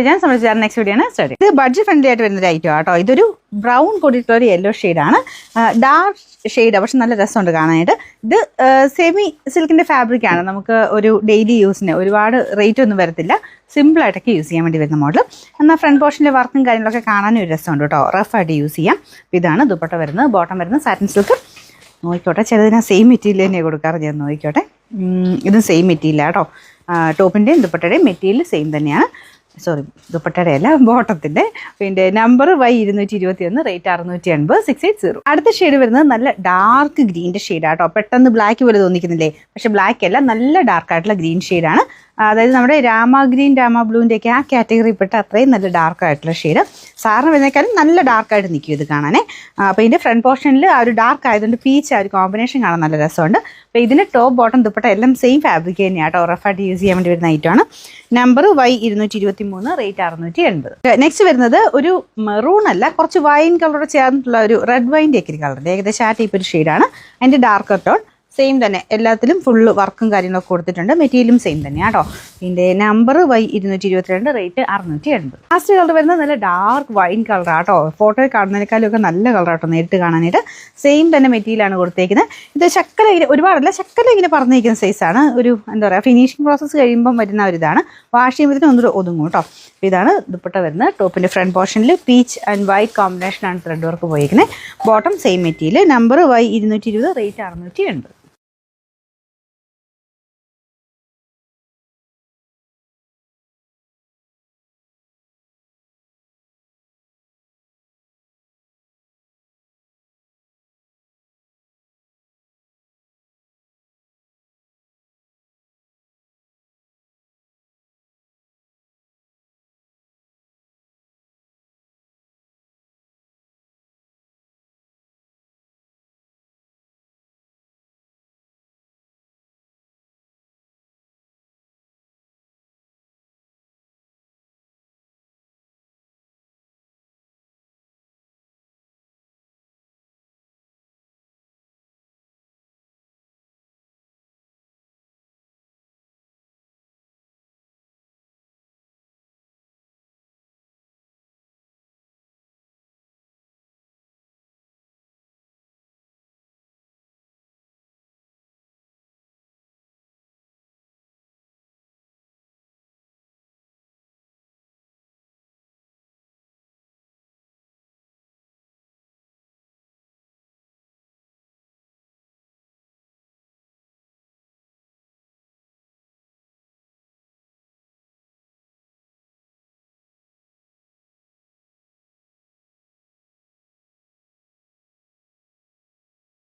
ഞാൻ സംബന്ധിച്ചാൽ next video ആണ് study. ഇത് ബഡ്ജറ്റ് ഫ്രണ്ട്ലി ആയിട്ട് വരുന്ന ഒരു ഐറ്റം ആട്ടോ. ഇതൊരു ബ്രൗൺ കൂടിയിട്ടുള്ള ഒരു യെല്ലോ ഷെയ്ഡാണ്, ഡാർക്ക് ഷെയ്ഡാണ്, പക്ഷെ നല്ല രസമുണ്ട് കാണാനായിട്ട്. ഇത് സെമി സിൽക്കിൻ്റെ ഫാബ്രിക്കാണ്. നമുക്ക് ഒരു ഡെയിലി യൂസിന് ഒരുപാട് റേറ്റ് ഒന്നും വരത്തില്ല, സിമ്പിളായിട്ടൊക്കെ യൂസ് ചെയ്യാൻ വേണ്ടി വരുന്ന മോഡൽ. എന്നാൽ ഫ്രണ്ട് പോർഷനിലെ വർക്കും കാര്യങ്ങളൊക്കെ കാണാനും ഒരു രസമുണ്ട് കേട്ടോ, റഫായിട്ട് യൂസ് ചെയ്യാം. ഇതാണ് ദുപ്പട്ട വരുന്നത്. ബോട്ടം വരുന്നത് സാറ്റിൻ സിൽക്ക്. നോക്കിക്കോട്ടെ, ചിലതിന് സെയിം മെറ്റീരിയൽ തന്നെയാണ് കൊടുക്കാറ്. ഞാൻ നോക്കിക്കോട്ടെ, ഇത് സെയിം മെറ്റീരിയലാണ് കേട്ടോ. ടോപ്പിൻ്റെയും ദുപ്പട്ടയുടെയും മെറ്റീരിയൽ സെയിം തന്നെയാണ്. സോറി, ദുപ്പട്ടയുടെ അല്ല, ബോട്ടത്തിൻ്റെ. പിന്നെ നമ്പർ Y221, റേറ്റ് 680, 680. അടുത്ത ഷെയ്ഡ് വരുന്നത് നല്ല ഡാർക്ക് ഗ്രീൻ്റെ ഷെയ്ഡാട്ടോ. പെട്ടെന്ന് ബ്ലാക്ക് പോലെ തോന്നിക്കുന്നില്ലേ, പക്ഷെ ബ്ലാക്ക് അല്ല, നല്ല ഡാർക്കായിട്ടുള്ള ഗ്രീൻ ഷെയ്ഡാണ്. അതായത് നമ്മുടെ രാമ ഗ്രീൻ, രാമ ബ്ലൂവിൻ്റെയൊക്കെ ആ കാറ്റഗറിയിൽപ്പെട്ട അത്രയും നല്ല ഡാർക്കായിട്ടുള്ള ഷെയ്ഡ്. സാറിന് വരുന്നേക്കാളും നല്ല ഡാർക്കായിട്ട് നിൽക്കും ഇത് കാണാനേ. അപ്പോൾ ഇതിൻ്റെ ഫ്രണ്ട് പോർഷനിൽ ആ ഒരു ഡാർക്ക് ആയതുകൊണ്ട് പീച്ച് ആ ഒരു കോമ്പിനേഷൻ കാണാൻ നല്ല രസമുണ്ട്. അപ്പോൾ ഇതിൻ്റെ ടോപ്പ് ബോട്ടം ദുപ്പട്ട എല്ലാം സെയിം ഫാബ്രിക് തന്നെയാണ് കേട്ടോ, റഫായിട്ട് യൂസ് ചെയ്യാൻ വേണ്ടി വരുന്ന ഐറ്റമാണ്. Number Y223, rate 680. നെക്സ്റ്റ് വരുന്നത് ഒരു മെറൂൺ അല്ല, കുറച്ച് വൈൻ കളറോട് ചേർന്നിട്ടുള്ള ഒരു റെഡ് വൈൻ്റെ ഒക്കെ ഒരു കളർ, ഏകദേശം ആ ടൈപ്പ് ഒരു ഷെയ്ഡാണ്. അതിൻ്റെ ഡാർക്ക് ടോൺ സെയിം തന്നെ, എല്ലാത്തിലും ഫുള്ള് വർക്കും കാര്യങ്ങളൊക്കെ കൊടുത്തിട്ടുണ്ട്. മെറ്റീരിയലും സെയിം തന്നെയാണ് കേട്ടോ. ഇതിൻ്റെ number Y222, rate 680. Last colour വരുന്നത് നല്ല ഡാർക്ക് വൈൻ കളറാണ് കേട്ടോ. ഫോട്ടോയിൽ കാണുന്നതിനേക്കാളും ഒക്കെ നല്ല കളറാട്ടോ നേരിട്ട് കാണാനായിട്ട്. സെയിം തന്നെ മെറ്റീരിയലാണ് കൊടുത്തേക്കുന്നത്. ഇത് ശക്കല ഇങ്ങനെ ഒരുപാടല്ല, ശക്കല ഇങ്ങനെ പറഞ്ഞിരിക്കുന്ന സൈസാണ്. ഒരു എന്താ പറയുക, ഫിനിഷിംഗ് പ്രോസസ്സ് കഴിയുമ്പം വരുന്ന ഒരു ഇതാണ്. വാഷ് ചെയ്യുമ്പോഴത്തേനും ഒന്നും ഒതുങ്ങും കേട്ടോ. ഇതാണ് ദുപ്പട്ട വരുന്നത്. ടോപ്പിൻ്റെ ഫ്രണ്ട് പോർഷനിൽ പീച്ച് ആൻഡ് വൈറ്റ് കോമ്പിനേഷനാണ് ത്രെഡ് വർക്ക് പോയിരിക്കുന്നത്. Bottom same material. Number Y220, rate 680.